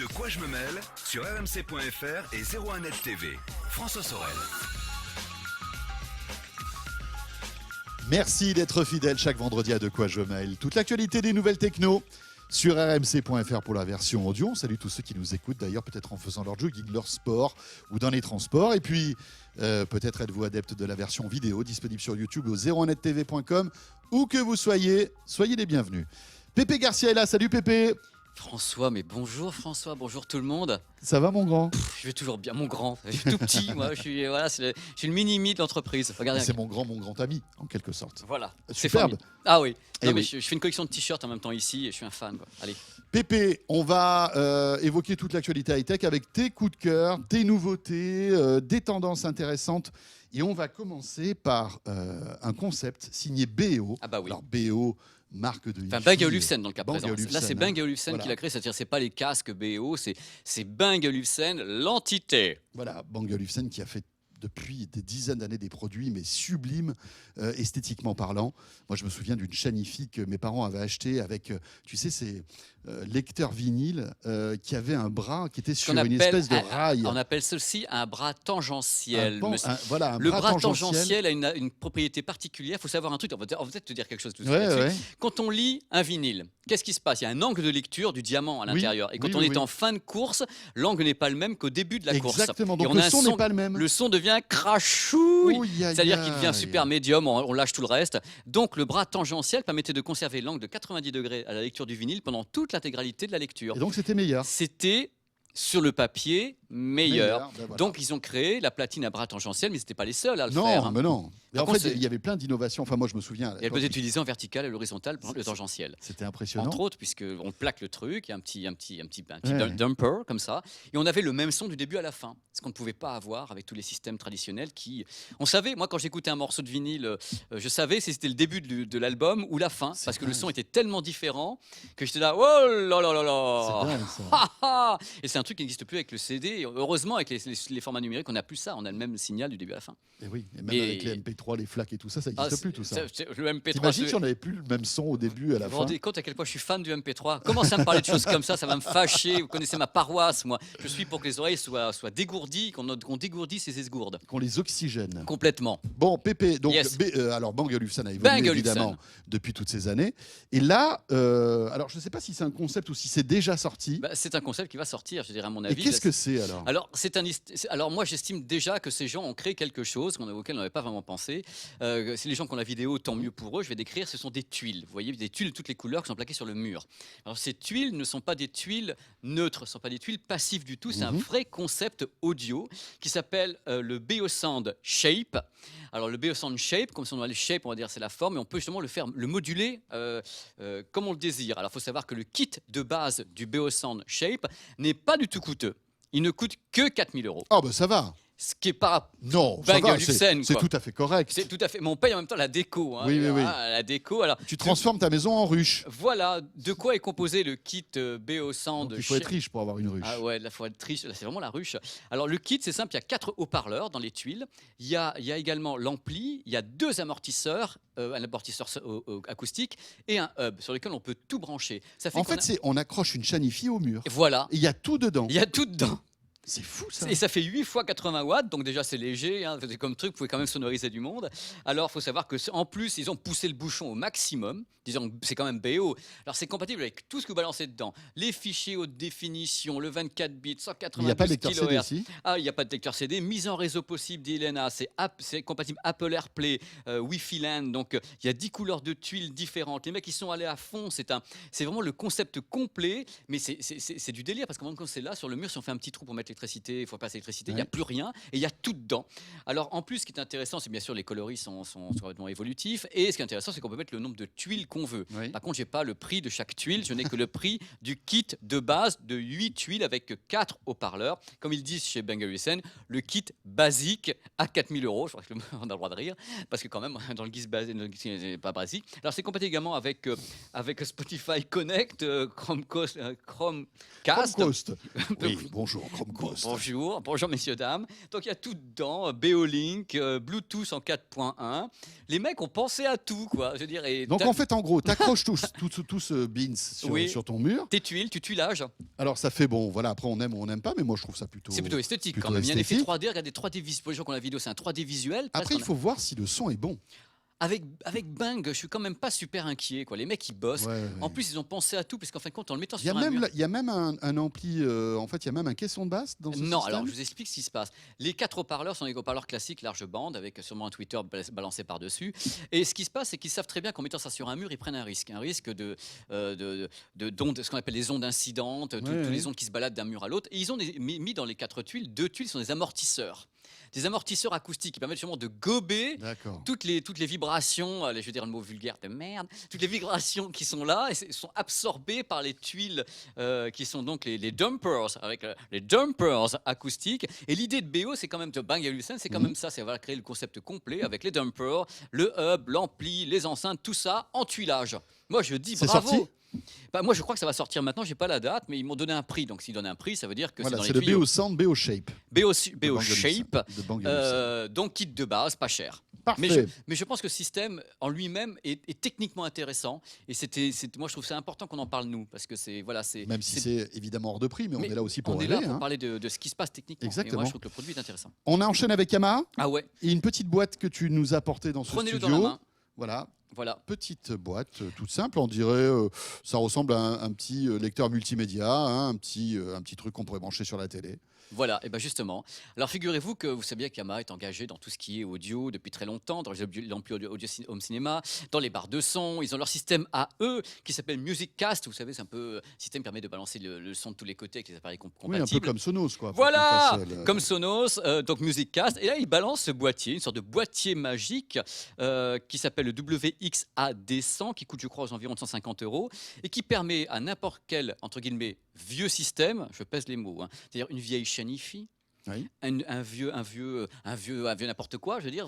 De quoi je me mêle sur rmc.fr et 01net TV. François Sorel. Merci d'être fidèle chaque vendredi à De quoi je mêle. Toute l'actualité des nouvelles techno sur rmc.fr pour la version audio. On salue tous ceux qui nous écoutent d'ailleurs, peut-être en faisant leur jogging, leur sport ou dans les transports. Et puis, peut-être êtes-vous adepte de la version vidéo disponible sur YouTube au 01nettv.com. Où que vous soyez les bienvenus. Pépé Garcia est là. Salut Pépé. François, mais bonjour François, bonjour tout le monde. Ça va mon grand? Je vais toujours bien, mon grand. Je suis tout petit, moi. Je suis le mini-mi de l'entreprise. Regardez. C'est mon grand ami, en quelque sorte. Voilà. C'est Superbe. formidable. Ah oui. Eh Non, mais oui. je fais une collection de t-shirts en même temps ici et je suis un fan, quoi. Allez. Pépé, on va évoquer toute l'actualité high-tech avec tes coups de cœur, tes nouveautés, des tendances intéressantes. Et on va commencer par un concept signé BO. Ah bah oui. Alors BO, marque de Enfin, hi-fi. Bang & Olufsen dans le cas Bang & présent. Olufsen, Là, c'est hein. Bang & Olufsen Voilà. qui l'a créé, c'est-à-dire c'est pas les casques BO, c'est Bang & Olufsen, l'entité. Voilà, Bang & Olufsen qui a fait depuis des dizaines d'années des produits, mais sublimes, esthétiquement parlant. Moi, je me souviens d'une chaîne hi-fi que mes parents avaient acheté avec, tu sais, ces lecteurs vinyles qui avaient un bras qui était sur une espèce de rail. On appelle ceci un bras tangentiel. monsieur. Voilà, un Le bras tangentiel. tangentiel a une propriété particulière. Il faut savoir un truc. On va peut-être te dire quelque chose tout de suite Ouais, là-dessus. ouais. Quand on lit un vinyle, qu'est-ce qui se passe? Il y a un angle de lecture du diamant à Oui, l'intérieur. Et quand oui, on oui, est oui. en fin de course, l'angle n'est pas le même qu'au début de la course. Exactement. Et Donc on le a un son n'est pas le même. Le son devient crachouille. Ouh, aïe, C'est-à-dire qu'il devient aïe. super médium, on lâche tout le reste. Donc le bras tangentiel permettait de conserver l'angle de 90 degrés à la lecture du vinyle pendant toute l'intégralité de la lecture. Et donc c'était meilleur. C'était sur le papier meilleur. Ben voilà. Donc ils ont créé la platine à bras tangentiel, mais ce n'étaient pas les seuls à le Non, faire. hein. mais non. Mais Par en contre, fait, c'est- il y avait plein d'innovations. Enfin, moi, je me souviens. à Et elle l'époque, peut être utilisée en vertical et l'horizontale pour le tangentiel. C'était impressionnant. Entre autres, puisqu'on plaque le truc, il y a un petit Ouais. dumper comme ça. Et on avait le même son du début à la fin. Ce qu'on ne pouvait pas avoir avec tous les systèmes traditionnels qui. On savait, moi, quand j'écoutais un morceau de vinyle, je savais si c'était le début de l'album ou la fin. C'est Parce que le dingue. son était tellement différent que j'étais là, oh là là là C'est là dingue, ça. Ah, ah. Et c'est un truc qui n'existe plus avec le CD. Et heureusement, avec les formats numériques, on n'a plus ça. On a le même signal du début à la fin. Et oui, et même Et- avec les MP3, les flaques et tout ça, ça Ah, n'existe plus tout ça. Le MP3. T'imagines si on n'avait plus le même son au début et à la Vous vous fin? rendez compte à quel point je suis fan du MP3? Commencez à me parler de choses comme ça va me fâcher. Vous connaissez ma paroisse, moi. Je suis pour que les oreilles soient dégourdies, qu'on dégourdisse ces esgourdes. Qu'on les oxygène. Complètement. Bon, Pépé, donc, Yes. alors Bang & Olufsen a Bang & évolué Olufsen. évidemment depuis toutes ces années. Et là, alors je ne sais pas si c'est un concept ou si c'est déjà sorti. Bah, c'est un concept qui va sortir, je dirais, à mon et avis. qu'est-ce que c'est alors? Alors moi, j'estime déjà que ces gens ont créé quelque chose auquel on n'avait pas vraiment pensé. C'est les gens qui ont la vidéo, tant mieux pour eux. Je vais décrire, ce sont des tuiles. Vous voyez, des tuiles de toutes les couleurs qui sont plaquées sur le mur. Alors ces tuiles ne sont pas des tuiles neutres, ce ne sont pas des tuiles passives du tout. C'est un vrai concept audio qui s'appelle le Beosound Shape. Alors le Beosound Shape, comme son nom le shape, on va dire c'est la forme, et on peut justement le moduler comme on le désire. Alors il faut savoir que le kit de base du Beosound Shape n'est pas du tout coûteux. Il ne coûte que 4 000 €. Ah ben ça va. Ce qui est pas. Non, ça Bang va, Olufsen, c'est quoi. tout à fait correct. C'est tout à fait. Mais on paye en même temps la déco. Hein. Oui, oui, oui. Ah, la déco. Alors, Tu transformes ta maison en ruche. voilà de quoi est composé le kit Beosound. Donc, il faut être riche pour avoir une ruche. Ah ouais, là, faut être riche. Là, c'est vraiment la ruche. Alors, le kit, c'est simple. Il y a 4 haut-parleurs dans les tuiles. Il y a également l'ampli. Il y a 2 amortisseurs, un amortisseur acoustique et un hub sur lequel on peut tout brancher. Ça fait En qu'on fait, on accroche une chaîne hi-fi au mur. Voilà. Et il y a tout dedans. Il y a tout dedans. C'est fou ça. Et ça fait 8 fois 80 watts, donc déjà c'est léger, hein, c'est comme truc, vous pouvez quand même sonoriser du monde. Alors il faut savoir qu'en plus, ils ont poussé le bouchon au maximum, disons que c'est quand même BO. Alors c'est compatible avec tout ce que vous balancez dedans. Les fichiers haute définition, le 24 bits, Il n'y a pas de 192 lecteur CD kHz. ici. Ah, il n'y a pas de lecteur CD. Mise en réseau possible d'Elena, c'est compatible Apple AirPlay, Wi-Fi LAN, donc il y a 10 couleurs de tuiles différentes. Les mecs, ils sont allés à fond, c'est vraiment le concept complet, mais c'est du délire, parce que quand c'est là, sur le mur, si on fait un petit trou pour mettre l'électricité, il faut passer l'électricité, il n'y a Ouais. plus rien, et il y a tout dedans. Alors en plus, ce qui est intéressant, c'est bien sûr les coloris sont complètement évolutifs, et ce qui est intéressant, c'est qu'on peut mettre le nombre de tuiles qu'on veut. Oui. Par contre, j'ai pas le prix de chaque tuile, je n'ai que le prix du kit de base de 8 tuiles avec 4 haut-parleurs. Comme ils disent chez Bang & Olufsen, le kit basique à 4 000 €. Je crois qu'on a le droit de rire, parce que quand même, dans le guise basique, c'est pas basique. Alors c'est compatible également avec Spotify Connect, Chromecast. Chromecast. Oui, bonjour, Chromecast. Ghost. Bonjour messieurs, dames. Donc il y a tout dedans, Beolink, Bluetooth en 4.1. Les mecs ont pensé à tout, quoi. Je veux dire, et Donc en fait, en gros, tu accroches tout ce beans Oui. sur ton mur. tes tuiles, tu tuilages. Alors ça fait bon, voilà, après on aime ou on n'aime pas, mais moi je trouve ça plutôt... C'est plutôt esthétique plutôt quand même. Il y a un effet esthétique. 3D, regardez 3D visuel. Pour les gens qui ont la vidéo, c'est un 3D visuel. Après, il faut voir si le son est bon. Avec Bang, je suis quand même pas super inquiet, quoi. Les mecs, ils bossent. Ouais, ouais. En plus, ils ont pensé à tout, parce qu'en fin de compte, en le mettant Il y a sur un mur... même, il y a même un ampli, en fait, il y a même un caisson de basse dans ce Non, système. alors je vous explique ce qui se passe. Les 4 haut-parleurs sont des haut-parleurs classiques, large bande, avec sûrement un tweeter balancé par-dessus. Et ce qui se passe, c'est qu'ils savent très bien qu'en mettant ça sur un mur, ils prennent un risque d'ondes, ce qu'on appelle les ondes incidentes, toutes les ondes qui se baladent d'un mur à l'autre. Et ils ont mis dans les 4 tuiles, 2 tuiles sont des amortisseurs. Des amortisseurs acoustiques qui permettent justement de gober D'accord. toutes les vibrations, allez, je vais dire un mot vulgaire de merde, toutes les vibrations qui sont là et sont absorbées par les tuiles qui sont donc les dumpers, avec les dumpers acoustiques. Et l'idée de BO, c'est quand même de Bang Olufsen, c'est quand même ça, c'est créer le concept complet avec les dumpers, le hub, l'ampli, les enceintes, tout ça en tuilage. Moi, je dis C'est bravo. sorti Bah, moi, je crois que ça va sortir maintenant. J'ai pas la date, mais ils m'ont donné un prix. Donc, s'ils donnent un prix, ça veut dire que Voilà, c'est c'est dans le les tuyaux. BO Sound, BO Shape. BO de Bang Shape, Olufsen, de Bang Olufsen. donc kit de base, pas cher. Parfait. Mais je pense que le système en lui-même est techniquement intéressant. Et moi, je trouve c'est important qu'on en parle nous, parce que Même si c'est évidemment hors de prix, mais on est là aussi pour on est rêver, là pour hein. parler de ce qui se passe techniquement. Exactement. Et moi, je trouve que le produit est intéressant. On enchaîne avec Yamaha Ah ouais, et une petite boîte que tu nous as apportée dans ce prenez-le studio. dans la main. Voilà, Voilà. petite boîte toute simple, on dirait, ça ressemble à un petit lecteur multimédia, hein, un petit truc qu'on pourrait brancher sur la télé. Voilà, et bien justement. Alors figurez-vous que vous savez bien qu'Yamaha est engagé dans tout ce qui est audio depuis très longtemps, dans les amplis audio home cinéma, dans les barres de son. Ils ont leur système à eux qui s'appelle Music Cast. Vous savez, c'est un peu un système qui permet de balancer le son de tous les côtés avec les appareils compatibles. Oui, un peu comme Sonos, quoi. Voilà, pour qu'on fasse, comme Sonos, donc Music Cast. Et là, il balance ce boîtier, une sorte de boîtier magique qui s'appelle le WXAD100, qui coûte, je crois, aux environs de 150 € et qui permet à n'importe quel, entre guillemets, vieux système, je pèse les mots, hein, c'est-à-dire une vieille chaîne hi-fi, Oui. un vieux n'importe quoi, je veux dire,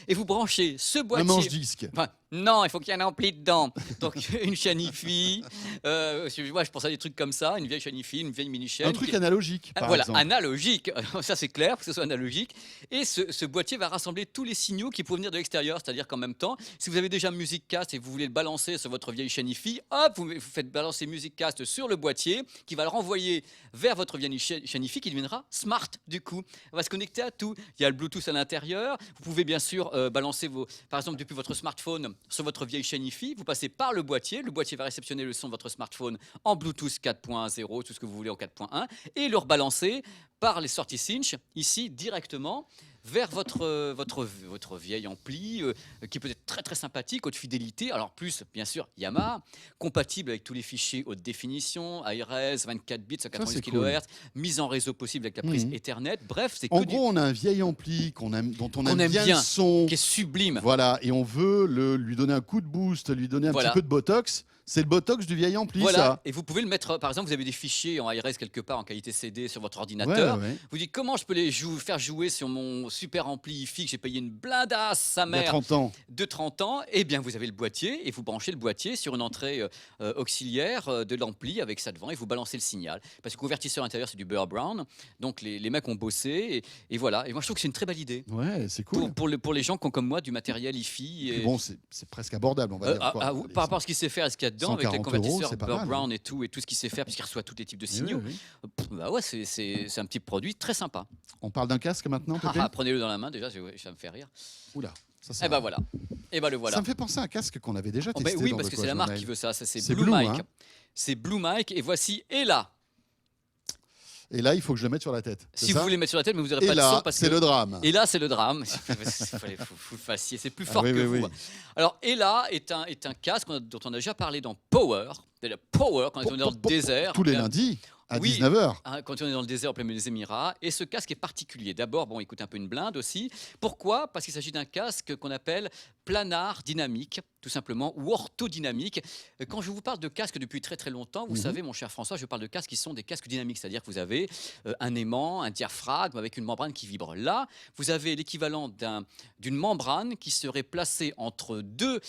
et vous branchez ce un boîtier. manche-disque. Enfin, non, il faut qu'il y ait un ampli dedans. Donc une chaîne hi-fi, je pense à des trucs comme ça, une vieille chaîne hi-fi, une vieille mini-chaîne. Un truc analogique, par Voilà, exemple. analogique, ça c'est clair, que ce soit analogique. Et ce boîtier va rassembler tous les signaux qui peuvent venir de l'extérieur, c'est-à-dire qu'en même temps, si vous avez déjà Music Cast et vous voulez le balancer sur votre vieille chaîne hi-fi, hop, vous faites balancer Music Cast sur le boîtier qui va le renvoyer vers votre vieille chaîne hi-fi qui deviendra smart du coup. On va se connecter à tout. Il y a le Bluetooth à l'intérieur. Vous pouvez bien sûr balancer par exemple depuis votre smartphone sur votre vieille chaîne hi-fi. Vous passez par le boîtier va réceptionner le son de votre smartphone en Bluetooth 4.0, tout ce que vous voulez en 4.1 et le rebalancer par les sorties Cinch ici directement vers votre vieil ampli qui peut être très très sympathique, haute fidélité. Alors plus bien sûr Yamaha, compatible avec tous les fichiers haute définition, ARS, 24 bits, 190 c'est kHz, cool. mise en réseau possible avec la prise Ethernet. Bref, c'est En que gros, on a un vieil ampli dont on Qu'on aime bien le son. qui est sublime. Voilà, et on veut lui donner un coup de boost, lui donner un Voilà. petit peu de botox. C'est le botox du vieil ampli, Voilà, ça. et vous pouvez le mettre, par exemple, vous avez des fichiers en ARS quelque part en qualité CD sur votre ordinateur. Ouais. Vous dites comment je peux les faire jouer sur mon super ampli hi-fi que j'ai payé une blindasse sa Il y a mère 30 ans. de 30 ans. Eh bien, vous avez le boîtier et vous branchez le boîtier sur une entrée auxiliaire de l'ampli avec ça devant et vous balancez le signal. Parce que le convertisseur intérieur, c'est du Burr Brown. Donc les mecs ont bossé et voilà. Et moi, je trouve que c'est une très belle idée. Ouais, c'est cool. Pour les gens qui ont comme moi du matériel hi-fi. Puis bon, c'est presque abordable, on va dire. quoi. Oui, par rapport à ce qu'il sait faire et ce qu'il y a dedans, avec les 140 €, convertisseurs c'est pas Burr mal, Brown et tout ce qu'il sait faire, puisqu'il reçoit tous les types de signaux. Oui. Bah ouais, c'est un petit produit très sympa. On parle d'un casque maintenant, Pépé Prenez-le dans la main, déjà, ça me fait rire. Oula, ça, Et ben voilà. Et ben le voilà. Ça me fait penser à un casque qu'on avait déjà Oh, testé. ben oui, dans parce De que Quoi c'est la Je marque Mail. qui veut ça. C'est C'est Blue Blue, Mike. hein. C'est Blue Mike. Et voici Ella. Et là, il faut que je le mette sur la tête. c'est Si ça vous voulez mettre sur la tête, mais vous n'aurez Et pas de son là, parce c'est que. le drame. Et là, c'est le drame. Il faut le fassiez. C'est plus fort oui, que oui, vous. oui. Alors, Ella est un casque dont on a déjà parlé dans Power. Le Power, quand on est dans le désert. Tous les Bien, lundis, à Oui. 19h. Quand on est dans le désert au plein milieu des Émirats. Et ce casque est particulier. D'abord, bon, il coûte un peu une blinde aussi. Pourquoi ? Parce qu'il s'agit d'un casque qu'on appelle planar dynamique, tout simplement, ou orthodynamique. Quand je vous parle de casque depuis très très longtemps, vous savez, mon cher François, je parle de casques qui sont des casques dynamiques, c'est-à-dire que vous avez un aimant, un diaphragme avec une membrane qui vibre. Là, vous avez l'équivalent d'une membrane qui serait placée entre deux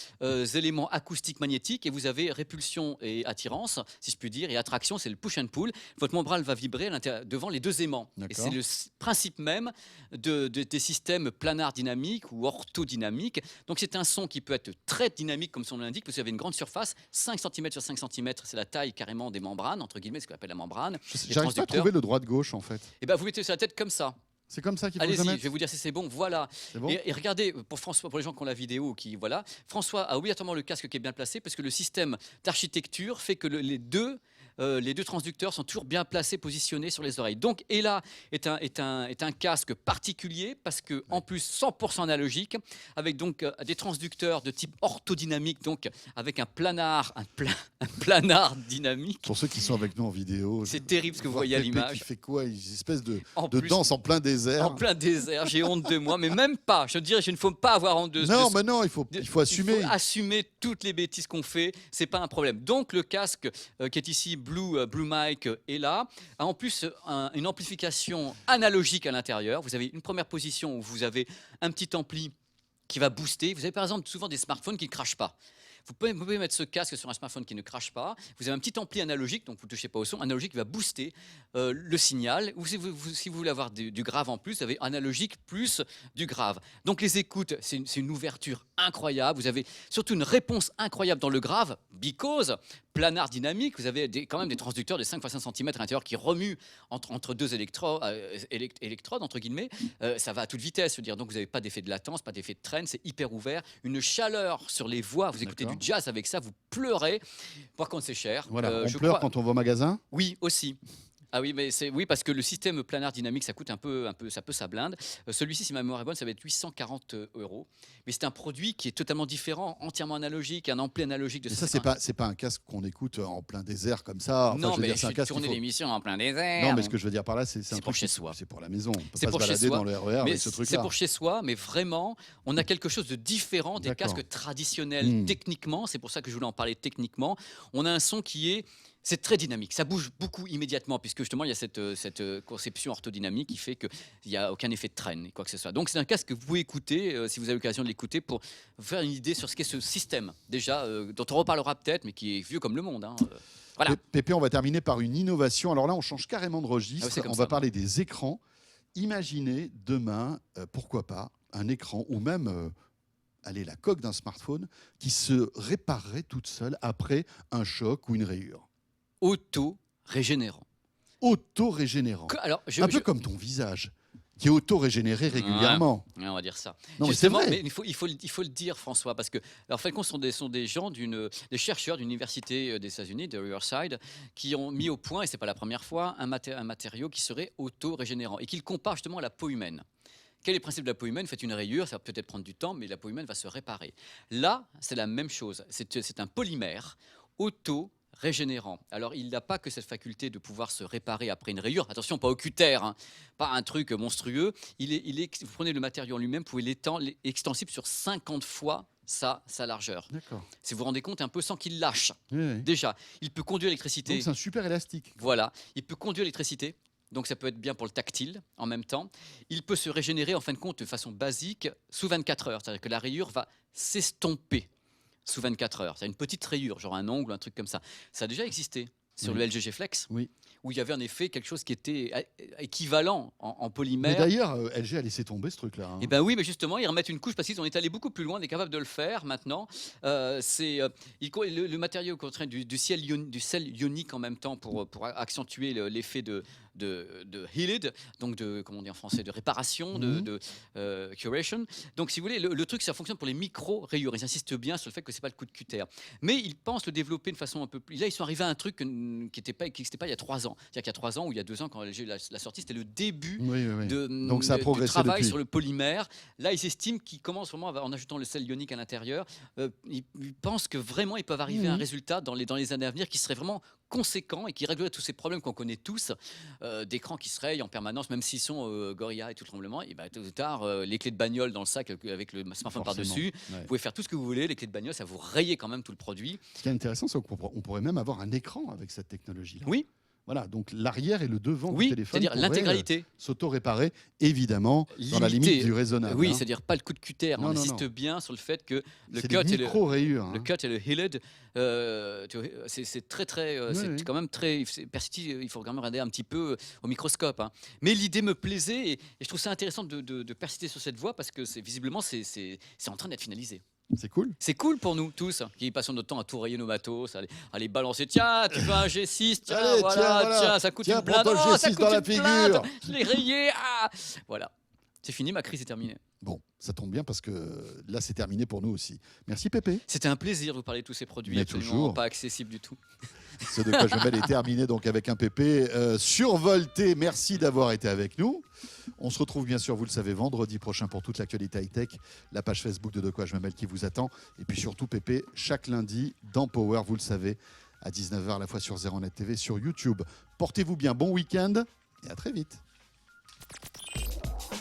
éléments acoustiques magnétiques et vous avez répulsion et attirance, si je puis dire, et attraction, c'est le push and pull. votre membrane va vibrer devant les deux aimants. Et D'accord. c'est le principe même des systèmes planars dynamiques ou orthodynamiques. Donc c'est un son qui peut être très dynamique, comme son nom l'indique, parce que vous avez une grande surface, 5 cm sur 5 cm, c'est la taille carrément des membranes, entre guillemets, ce qu'on appelle la membrane. Les J'arrive pas à transducteurs. trouver le droit-gauche en fait. Et ben vous mettez sur la tête comme ça. C'est comme ça qu'il faut Allez-y, le je mettre. vais vous dire si c'est bon. Voilà. C'est bon. Et regardez, pour François, pour les gens qui ont la vidéo, voilà, François a obligatoirement le casque qui est bien placé parce que le système d'architecture fait que les deux transducteurs sont toujours bien placés, positionnés sur les oreilles. Donc, Ella est un casque particulier parce que en plus 100% analogique, avec donc des transducteurs de type orthodynamique, donc avec un planar dynamique. Pour ceux qui sont avec nous en vidéo, C'est terrible ce que vous voir voyez à Pépé l'image. qui fait quoi? Une espèce de En de plus, danse en plein désert. en plein désert, j'ai honte de moi, mais même pas. Je dirais, je ne faut pas avoir honte de Non, de- mais non, il faut assumer. Il faut assumer toutes les bêtises qu'on fait, c'est pas un problème. Donc le casque qui est ici Blue Mic est là, a en plus une amplification analogique à l'intérieur. Vous avez une première position où vous avez un petit ampli qui va booster. Vous avez par exemple souvent des smartphones qui ne crachent pas. Vous pouvez mettre ce casque sur un smartphone qui ne crache pas. Vous avez un petit ampli analogique, donc vous ne touchez pas au son, analogique qui va booster le signal. Ou si vous voulez avoir du grave en plus, vous avez analogique plus du grave. Donc les écoutes, c'est une ouverture incroyable. Vous avez surtout une réponse incroyable dans le grave, because planar dynamique. Vous avez quand même des transducteurs de 5 x 5 cm à l'intérieur qui remuent entre deux électrodes, entre guillemets. Ça va à toute vitesse. Je veux dire. Donc vous n'avez pas d'effet de latence, pas d'effet de traîne. C'est hyper ouvert. Une chaleur sur les voix. Vous écoutez D'accord. du jazz avec ça, vous pleurez. Par contre, c'est cher. Voilà, on je pleure crois- quand on va au magasin. Oui, aussi. Ah oui, mais oui, parce que le système planar dynamique, ça coûte un peu, ça blinde. Celui-ci, si ma mémoire est bonne, ça va être 840 €. Mais c'est un produit qui est totalement différent, entièrement analogique, un ampli analogique de Et ça, 150. c'est pas un casque qu'on écoute en plein désert comme ça. Enfin, Non, je veux mais dire, je c'est un suis casque tourné qu'il faut- l'émission en plein désert. Non, mais ce que je veux dire par là, c'est un C'est pour truc chez qui- soi. C'est pour la maison. On peut C'est pas se pour chez balader soi. dans le RER Mais avec ce c'est truc-là. pour chez soi, mais vraiment, on a quelque chose de différent des D'accord. casques traditionnels Mm. techniquement. C'est pour ça que je voulais en parler techniquement. On a un son c'est très dynamique, ça bouge beaucoup immédiatement, puisque justement il y a cette conception orthodynamique qui fait qu'il n'y a aucun effet de traîne, quoi que ce soit. Donc c'est un casque que vous pouvez écouter, si vous avez l'occasion de l'écouter, pour faire une idée sur ce qu'est ce système, déjà, dont on reparlera peut-être, mais qui est vieux comme le monde. Hein. Voilà. Pépé, on va terminer par une innovation. Alors là, on change carrément de Ah registre. oui, c'est comme On ça. va parler des écrans. Imaginez demain, pourquoi pas, un écran ou même allez, la coque d'un smartphone qui se réparerait toute seule après un choc ou une rayure. Auto-régénérant. Auto-régénérant. Alors, Un peu comme ton visage, qui est auto-régénéré régulièrement. Ouais, on va dire ça. Non, mais c'est Justement, vrai. mais il faut le dire, François, parce que, alors, en fait, ce sont des gens, des chercheurs d'une université des États-Unis, de Riverside, qui ont mis au point, et c'est pas la première fois, un matériau qui serait auto-régénérant et qui le compare justement à la peau humaine. Quel est le principe de la peau humaine? Faites une rayure, ça va peut-être prendre du temps, mais la peau humaine va se réparer. Là, c'est la même chose. C'est un polymère auto-régénérant. Alors, il n'a pas que cette faculté de pouvoir se réparer après une rayure. Attention, pas au cutter, hein, pas un truc monstrueux. Vous prenez le matériau en lui-même, vous pouvez l'étendre, extensible sur 50 fois sa largeur. D'accord. Si vous vous rendez compte, un peu sans qu'il lâche. Oui, oui. Déjà, il peut conduire l'électricité. Donc c'est un super élastique. Voilà, il peut conduire l'électricité. Donc ça peut être bien pour le tactile en même temps. Il peut se régénérer en fin de compte de façon basique sous 24 heures. C'est-à-dire que la rayure va s'estomper sous 24 heures. C'est une petite rayure, genre un ongle, un truc comme ça. Ça a déjà existé sur Oui. le LG G-Flex, Oui. où il y avait en effet quelque chose qui était équivalent en Mais polymère. d'ailleurs, LG a laissé tomber ce truc-là. hein. Eh ben oui, mais justement, ils remettent une couche parce qu'ils ont été allés beaucoup plus loin, on est capable de le faire maintenant. Le matériau contient du sel ionique en même temps pour accentuer l'effet de healed, donc comment on dit en français, de réparation, de curation. Donc si vous voulez, le truc, ça fonctionne pour les micro-rayures. Ils insistent bien sur le fait que c'est pas le coup de cutter. Mais ils pensent le développer de façon un peu plus... Là, ils sont arrivés à un truc qui n'existait pas il y a 3 ans. C'est-à-dire qu'il y a 3 ans ou il y a 2 ans, quand LG l'a sorti, c'était le début Oui, oui, oui. de, Donc ça a du progressé travail depuis. sur le polymère. Là, ils estiment qu'ils commencent vraiment, en ajoutant le sel ionique à l'intérieur, ils pensent que vraiment ils peuvent arriver à un résultat dans les années à venir qui serait vraiment conséquent et qui réglerait tous ces problèmes qu'on connaît tous, d'écrans qui se rayent en permanence, même s'ils sont Gorilla et tout le tremblement. Et ben, tôt ou tard, les clés de bagnole dans le sac avec le smartphone Forcément. par-dessus, Ouais. vous pouvez faire tout ce que vous voulez, les clés de bagnole, ça vous rayez quand même tout le produit. Ce qui est intéressant, c'est qu'on pourrait même avoir un écran avec cette technologie-là. Oui. Voilà, donc l'arrière et le devant du Oui, téléphone c'est-à-dire pourraient, l'intégralité. s'auto-réparer, évidemment, dans la Limité. limite du raisonnable. Oui, hein. c'est-à-dire pas le coup de cutter. Non, On non, insiste non. bien sur le fait que le C'est cut des et le, micro-rayures. le hein. cut et le heeled, c'est très très, Oui, c'est oui. quand même très perceptible. Il faut quand même regarder un petit peu au microscope. Hein. Mais l'idée me plaisait et je trouve ça intéressant de persister sur cette voie parce que visiblement c'est en train d'être finalisé. C'est cool. C'est cool pour nous tous qui passons notre temps à tout rayer nos matos, à les balancer. Tiens, tu veux un G6, tiens, Allez, voilà, tiens, ça coûte tiens, une blinde. prends ton Oh, G6 ça coûte dans la une figure. blinde. Je l'ai rayé. Ah. Voilà, c'est fini, ma crise est terminée. Bon, ça tombe bien parce que là, c'est terminé pour nous aussi. Merci Pépé. C'était un plaisir de vous parler de tous ces produits Mais absolument toujours. pas accessibles du tout. Ce de quoi je mêle est terminé donc avec un Pépé survolté. Merci d'avoir été avec nous. On se retrouve bien sûr, vous le savez, vendredi prochain pour toute l'actualité high-tech. La page Facebook de quoi je me mêle qui vous attend. Et puis surtout Pépé, chaque lundi dans Power, vous le savez, à 19h à la fois sur 01net TV, sur YouTube. Portez-vous bien, bon week-end et à très vite.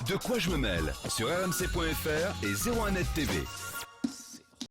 De quoi je me mêle sur rmc.fr et 01net TV.